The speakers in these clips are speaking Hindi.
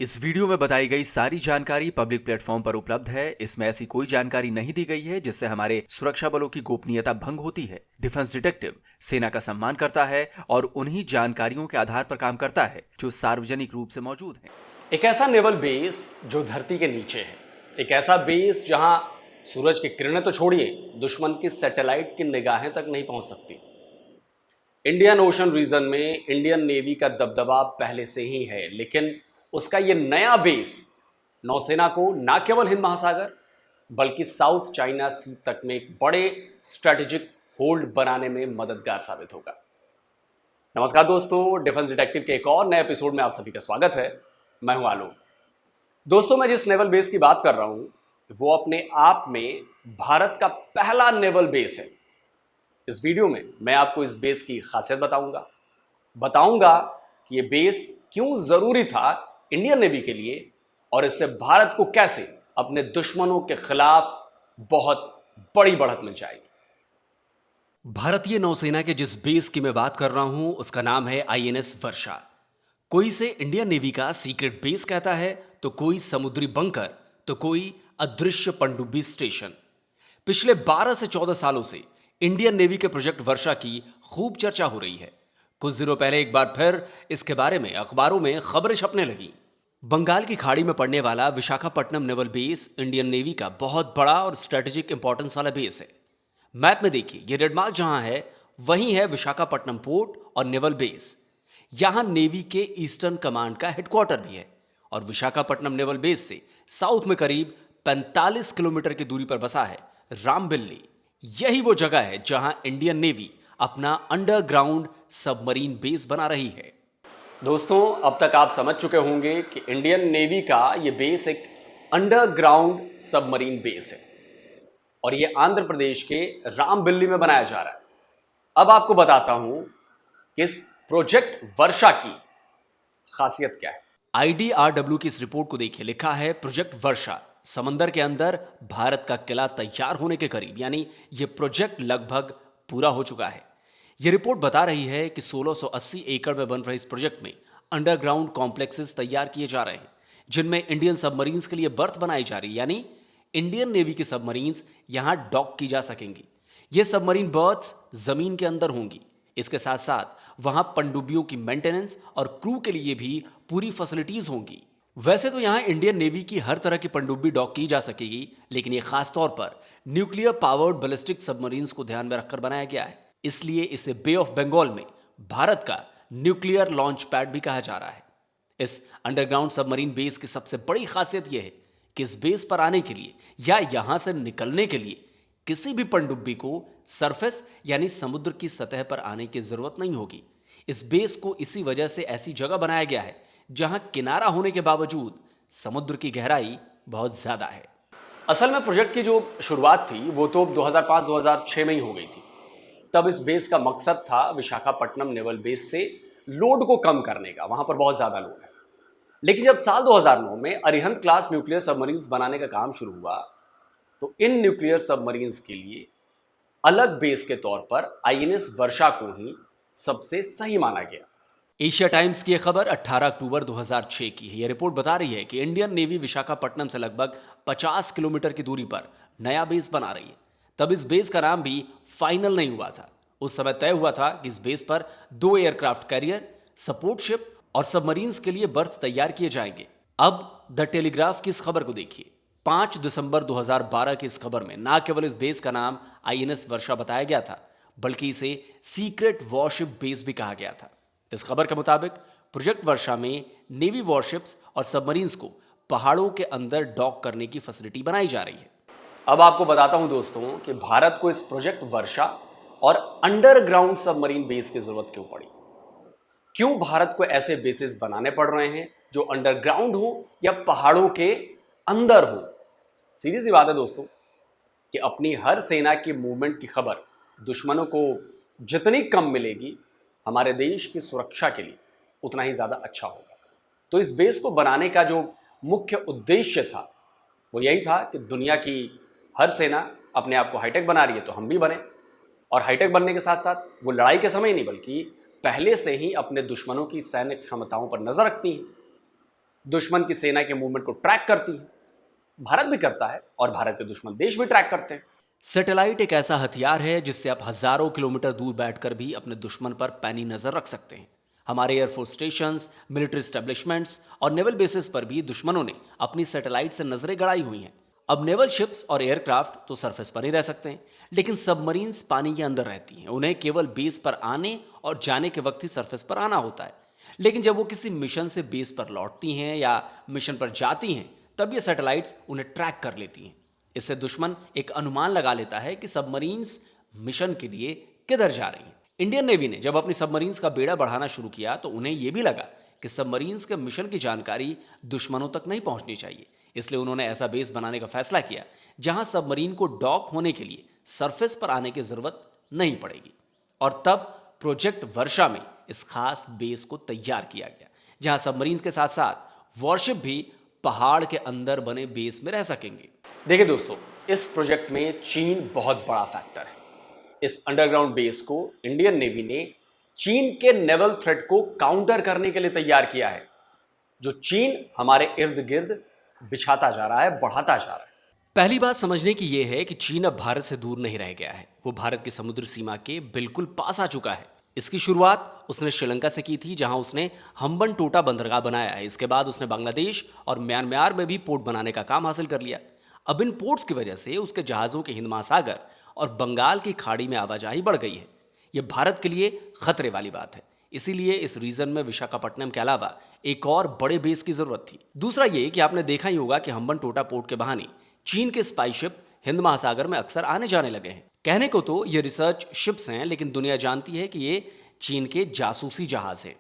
इस वीडियो में बताई गई सारी जानकारी पब्लिक प्लेटफॉर्म पर उपलब्ध है। इसमें ऐसी कोई जानकारी नहीं दी गई है जिससे हमारे सुरक्षा बलों की गोपनीयता भंग होती है। डिफेंस डिटेक्टिव सेना का सम्मान करता है और उन्हीं जानकारियों के आधार पर काम करता है जो सार्वजनिक रूप से मौजूद है। एक ऐसा नेवल बेस जो धरती के नीचे है, एक ऐसा बेस जहां सूरज की किरणें तो छोड़िए, दुश्मन की सैटेलाइट की निगाहें तक नहीं पहुंच सकती। इंडियन ओशन रीजन में इंडियन नेवी का दबदबा पहले से ही है, लेकिन उसका ये नया बेस नौसेना को न केवल हिंद महासागर बल्कि साउथ चाइना सी तक में एक बड़े स्ट्रेटेजिक होल्ड बनाने में मददगार साबित होगा। नमस्कार दोस्तों, डिफेंस डिटेक्टिव के एक और नए एपिसोड में आप सभी का स्वागत है। मैं हूं आलोक। दोस्तों, मैं जिस नेवल बेस की बात कर रहा हूं वो अपने आप में भारत का पहला नेवल बेस है। इस वीडियो में मैं आपको इस बेस की खासियत बताऊंगा कि ये बेस क्यों जरूरी था इंडियन नेवी के लिए और इससे भारत को कैसे अपने दुश्मनों के खिलाफ बहुत बड़ी बढ़त मिल जाएगी। भारतीय नौसेना के जिस बेस की मैं बात कर रहा हूं उसका नाम है आईएनएस वर्षा। कोई इसे इंडियन नेवी का सीक्रेट बेस कहता है, तो कोई समुद्री बंकर, तो कोई अदृश्य पनडुब्बी स्टेशन। पिछले 12 से 14 सालों से इंडियन नेवी के प्रोजेक्ट वर्षा की खूब चर्चा हो रही है। कुछ दिनों पहले एक बार फिर इसके बारे में अखबारों में खबरें छपने लगी। बंगाल की खाड़ी में पड़ने वाला Visakhapatnam naval base Indian navy का बहुत बड़ा और स्ट्रेटेजिक इंपॉर्टेंस वाला बेस है। मैप में देखिए, ये रेड मार्क जहां है वहीं है विशाखापट्टनम पोर्ट और नेवल बेस। यहां नेवी के ईस्टर्न कमांड का हेडक्वार्टर भी है और विशाखापट्टनम नेवल बेस से साउथ में करीब 45 किलोमीटर की दूरी पर बसा है रामबिल्ली। यही वो जगह है जहां इंडियन नेवी अपना अंडरग्राउंड सबमरीन बेस बना रही है। दोस्तों, अब तक आप समझ चुके होंगे कि इंडियन नेवी का ये बेस एक अंडरग्राउंड सबमरीन बेस है और ये आंध्र प्रदेश के रामबिल्ली में बनाया जा रहा है। अब आपको बताता हूं कि इस प्रोजेक्ट वर्षा की खासियत क्या है। IDRW की इस रिपोर्ट को देखिए, लिखा है प्रोजेक्ट वर्षा समंदर के अंदर भारत का किला तैयार होने के करीब, यानी यह प्रोजेक्ट लगभग पूरा हो चुका है। यह रिपोर्ट बता रही है कि 1680 एकड़ में बन रहे इस प्रोजेक्ट में अंडरग्राउंड कॉम्प्लेक्सेस तैयार किए जा रहे हैं, जिनमें इंडियन सबमरीन्स के लिए बर्थ बनाई जा रही है, यानी इंडियन नेवी की सबमरीन्स यहां डॉक की जा सकेंगी। ये सबमरीन बर्थ्स जमीन के अंदर होंगी। इसके साथ साथ वहां पनडुब्बियों की मेंटेनेंस और क्रू के लिए भी पूरी फैसिलिटीज होंगी। वैसे तो यहां इंडियन नेवी की हर तरह की पनडुब्बी डॉक की जा सकेगी, लेकिन यह खास तौर पर न्यूक्लियर पावर्ड बैलिस्टिक सबमरीन्स को ध्यान में रखकर बनाया गया है। इसलिए इसे बे ऑफ बंगाल में भारत का न्यूक्लियर लॉन्च पैड भी कहा जा रहा है। इस अंडरग्राउंड सबमरीन बेस की सबसे बड़ी खासियत यह है कि इस बेस पर आने के लिए या यहां से निकलने के लिए किसी भी पनडुब्बी को सरफेस यानी समुद्र की सतह पर आने की जरूरत नहीं होगी। इस बेस को इसी वजह से ऐसी जगह बनाया गया है जहां किनारा होने के बावजूद समुद्र की गहराई बहुत ज्यादा है। असल में प्रोजेक्ट की जो शुरुआत थी वो तो 2005-2006 में ही हो गई थी। तब इस बेस का मकसद था विशाखापट्टनम नेवल बेस से लोड को कम करने का, वहां पर बहुत ज्यादा लोड है। लेकिन जब साल 2009 में अरिहंत क्लास न्यूक्लियर सबमरीन्स बनाने का काम शुरू हुआ तो इन न्यूक्लियर सबमरीन्स के लिए अलग बेस के तौर पर आईएनएस वर्षा को ही सबसे सही माना गया। एशिया टाइम्स की यह खबर 18 अक्टूबर 2006 की है। यह रिपोर्ट बता रही है कि इंडियन नेवी विशाखापट्टनम से लगभग 50 किलोमीटर की दूरी पर नया बेस बना रही है। तब इस बेस का नाम भी फाइनल नहीं हुआ था। उस समय तय हुआ था कि इस बेस पर 2 एयरक्राफ्ट कैरियर, सपोर्ट शिप और सबमरीन्स के लिए बर्थ तैयार किए जाएंगे। अब द टेलीग्राफ की इस खबर को देखिए। 5 दिसंबर 2012 की इस खबर में न केवल इस बेस का नाम आईएनएस वर्षा बताया गया था, बल्कि इसे सीक्रेट वॉरशिप बेस भी कहा गया था। इस खबर के मुताबिक प्रोजेक्ट वर्षा में नेवी वॉरशिप्स और सबमरीन्स को पहाड़ों के अंदर डॉक करने की फैसिलिटी बनाई जा रही है। अब आपको बताता हूं दोस्तों कि भारत को इस प्रोजेक्ट वर्षा और अंडरग्राउंड सबमरीन बेस की जरूरत क्यों पड़ी। क्यों भारत को ऐसे बेसेस बनाने पड़ रहे हैं जो अंडरग्राउंड हो या पहाड़ों के अंदर हो। सीधी सी बात है दोस्तों कि अपनी हर सेना की मूवमेंट की खबर दुश्मनों को जितनी कम मिलेगी, हमारे देश की सुरक्षा के लिए उतना ही ज़्यादा अच्छा होगा। तो इस बेस को बनाने का जो मुख्य उद्देश्य था वो यही था कि दुनिया की हर सेना अपने आप को हाईटेक बना रही है तो हम भी बने, और हाईटेक बनने के साथ साथ वो लड़ाई के समय नहीं बल्कि पहले से ही अपने दुश्मनों की सैन्य क्षमताओं पर नज़र रखती हैं। दुश्मन की सेना के मूवमेंट को ट्रैक करती हैं। भारत भी करता है और भारत के दुश्मन देश भी ट्रैक करते हैं। सैटेलाइट एक ऐसा हथियार है जिससे आप हजारों किलोमीटर दूर बैठकर भी अपने दुश्मन पर पैनी नजर रख सकते हैं। हमारे एयरफोर्स स्टेशंस, मिलिट्री स्टैब्लिशमेंट्स और नेवल बेसिस पर भी दुश्मनों ने अपनी सैटेलाइट से नजरें गड़ाई हुई हैं। अब नेवल शिप्स और एयरक्राफ्ट तो सरफेस पर ही रह सकते हैं, लेकिन सबमरीन्स पानी के अंदर रहती हैं। उन्हें केवल बेस पर आने और जाने के वक्त ही सरफेस पर आना होता है। लेकिन जब वो किसी मिशन से बेस पर लौटती हैं या मिशन पर जाती हैं, तब ये सैटेलाइट्स उन्हें ट्रैक कर लेती हैं। इससे दुश्मन एक अनुमान लगा लेता है कि सबमरीन्स मिशन के लिए किधर जा रही हैं। इंडियन नेवी ने जब अपनी सबमरीन्स का बेड़ा बढ़ाना शुरू किया तो उन्हें यह भी लगा कि सबमरीन्स के मिशन की जानकारी दुश्मनों तक नहीं पहुंचनी चाहिए। इसलिए उन्होंने ऐसा बेस बनाने का फैसला किया जहां सबमरीन को डॉक होने के लिए सरफेस पर आने की जरूरत नहीं पड़ेगी। और तब प्रोजेक्ट वर्षा में इस खास बेस को तैयार किया गया, जहां सबमरीन्स के साथ साथ वॉरशिप भी पहाड़ के अंदर बने बेस में रह सकेंगे। देखिए दोस्तों, इस प्रोजेक्ट में चीन बहुत बड़ा फैक्टर है। इस अंडरग्राउंड बेस को इंडियन नेवी ने चीन के नेवल थ्रेट को काउंटर करने के लिए तैयार किया है, जो चीन हमारे इर्द गिर्द बिछाता जा रहा है, बढ़ाता जा रहा है। पहली बात समझने की यह है कि चीन अब भारत से दूर नहीं रह गया है। वो भारत की समुद्र सीमा के बिल्कुल पास आ चुका है। इसकी शुरुआत उसने श्रीलंका से की थी, जहां उसने हम्बनटोटा बंदरगाह बनाया है। इसके बाद उसने बांग्लादेश और म्यांमार में भी पोर्ट बनाने का काम हासिल कर लिया। अब इन पोर्ट्स की वजह से उसके जहाज़ों के हिंद महासागर और बंगाल की खाड़ी में आवाजाही बढ़ गई है। यह भारत के लिए खतरे वाली बात है। इसीलिए इस रीजन में विशाखापट्टनम के अलावा एक और बड़े बेस की जरूरत थी। दूसरा ये कि आपने देखा ही होगा कि हम्बनटोटा पोर्ट के बहाने चीन के स्पाई शिप हिंद महासागर में अक्सर आने जाने लगे हैं। कहने को तो ये रिसर्च शिप्स हैं, लेकिन दुनिया जानती है कि ये चीन के जासूसी जहाज हैं।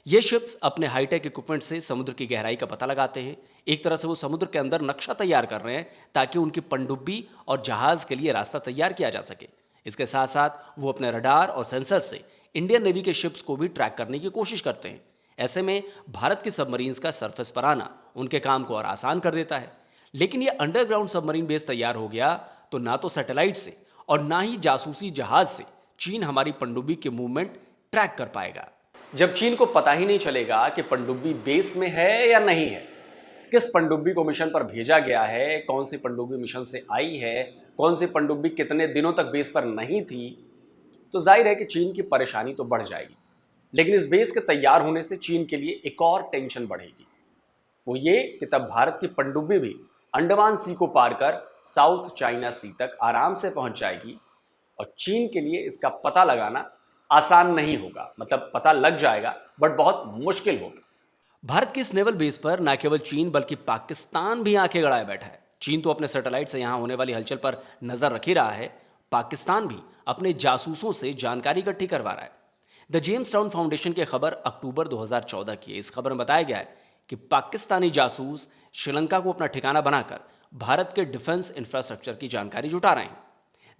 ये शिप्स अपने हाईटेक इक्विपमेंट से समुद्र की गहराई का पता लगाते हैं। एक तरह से वो समुद्र के अंदर नक्शा तैयार कर रहे हैं ताकि उनकी पनडुब्बी और जहाज के लिए रास्ता तैयार किया जा सके। इसके साथ साथ वो अपने रडार और सेंसर से इंडियन नेवी के शिप्स को भी ट्रैक करने की कोशिश करते हैं। ऐसे में भारत के सबमरीन्स का सरफेस पर आना उनके काम को और आसान कर देता है। लेकिन ये अंडरग्राउंड सबमरीन बेस तैयार हो गया तो ना तो सैटेलाइट से और ना ही जासूसी जहाज से चीन हमारी पनडुब्बी के मूवमेंट ट्रैक कर पाएगा। जब चीन को पता ही नहीं चलेगा कि पनडुब्बी बेस में है या नहीं है, किस पनडुब्बी को मिशन पर भेजा गया है, कौन सी पनडुब्बी मिशन से आई है, कौन सी पनडुब्बी कितने दिनों तक बेस पर नहीं थी, तो जाहिर है कि चीन की परेशानी तो बढ़ जाएगी। लेकिन इस बेस के तैयार होने से चीन के लिए एक और टेंशन बढ़ेगी। वो ये कि तब भारत की पनडुब्बी भी अंडमान सी को पार कर साउथ चाइना सी तक आराम से पहुंच जाएगी और चीन के लिए इसका पता लगाना आसान नहीं होगा। मतलब पता लग जाएगा बट बहुत मुश्किल होगा। भारत के इस नेवल बेस पर न केवल चीन बल्कि पाकिस्तान भी आंखें गड़ाए बैठा है। चीन तो अपने सैटेलाइट से यहां होने वाली हलचल पर नजर रख ही रहा है, पाकिस्तान भी अपने जासूसों से जानकारी इकट्ठी करवा रहा है। द जेम्स टाउन फाउंडेशन की खबर अक्टूबर 2014 की है। इस खबर में बताया गया है कि पाकिस्तानी जासूस श्रीलंका को अपना ठिकाना बनाकर भारत के डिफेंस इंफ्रास्ट्रक्चर की जानकारी जुटा रहे हैं।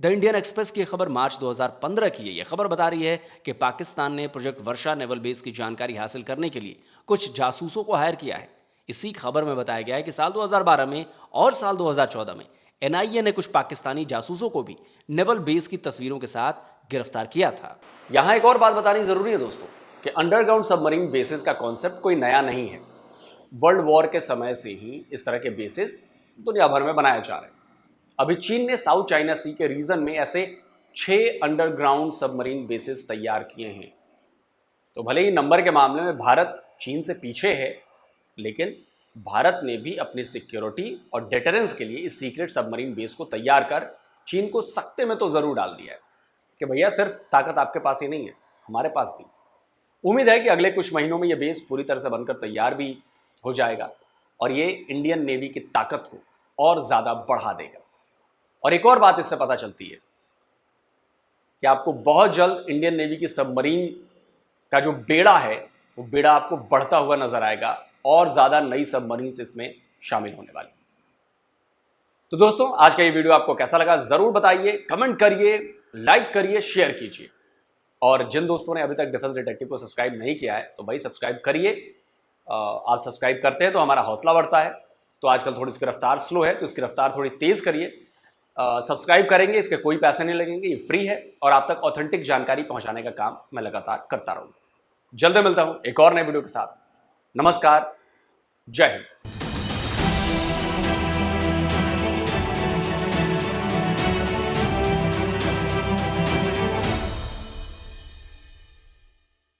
द इंडियन एक्सप्रेस की खबर मार्च 2015 की है। यह खबर बता रही है कि पाकिस्तान ने प्रोजेक्ट वर्षा नेवल बेस की जानकारी हासिल करने के लिए कुछ जासूसों को हायर किया है। इसी खबर में बताया गया है कि साल 2012 में और साल 2014 में एनआईए ने कुछ पाकिस्तानी जासूसों को भी नेवल बेस की तस्वीरों के साथ गिरफ्तार किया था। यहां एक और बात बतानी जरूरी है दोस्तों कि अंडरग्राउंड सबमरीन बेसिस का कॉन्सेप्ट कोई नया नहीं है। वर्ल्ड वॉर के समय से ही इस तरह के बेसिस दुनिया भर में बनाए जा रहे हैं। अभी चीन ने साउथ चाइना सी के रीजन में ऐसे 6 अंडरग्राउंड सबमरीन बेसिस तैयार किए हैं। तो भले ही नंबर के मामले में भारत चीन से पीछे है, लेकिन भारत ने भी अपनी सिक्योरिटी और डेटरेंस के लिए इस सीक्रेट सबमरीन बेस को तैयार कर चीन को सख्ते में तो जरूर डाल दिया है कि भैया सिर्फ ताकत आपके पास ही नहीं है, हमारे पास भी। उम्मीद है कि अगले कुछ महीनों में यह बेस पूरी तरह से बनकर तैयार भी हो जाएगा और ये इंडियन नेवी की ताकत को और ज़्यादा बढ़ा देगा। और एक और बात इससे पता चलती है कि आपको बहुत जल्द इंडियन नेवी की सबमरीन का जो बेड़ा है वो बेड़ा आपको बढ़ता हुआ नजर आएगा और ज़्यादा नई सबमरीन्स इसमें शामिल होने वाली। तो दोस्तों, आज का ये वीडियो आपको कैसा लगा ज़रूर बताइए, कमेंट करिए, लाइक करिए, शेयर कीजिए। और जिन दोस्तों ने अभी तक डिफेंस डिटेक्टिव को सब्सक्राइब नहीं किया है तो भाई सब्सक्राइब करिए। आप सब्सक्राइब करते हैं तो हमारा हौसला बढ़ता है। तो आजकल थोड़ी इसकी रफ्तार स्लो है तो इसकी रफ्तार थोड़ी तेज़ करिए। सब्सक्राइब करेंगे, इसके कोई पैसे नहीं लगेंगे, ये फ्री है और आप तक ऑथेंटिक जानकारी पहुंचाने का काम मैं लगातार करता रहूँगा। जल्द मिलता हूँ एक और नए वीडियो के साथ। नमस्कार, जय हिंद।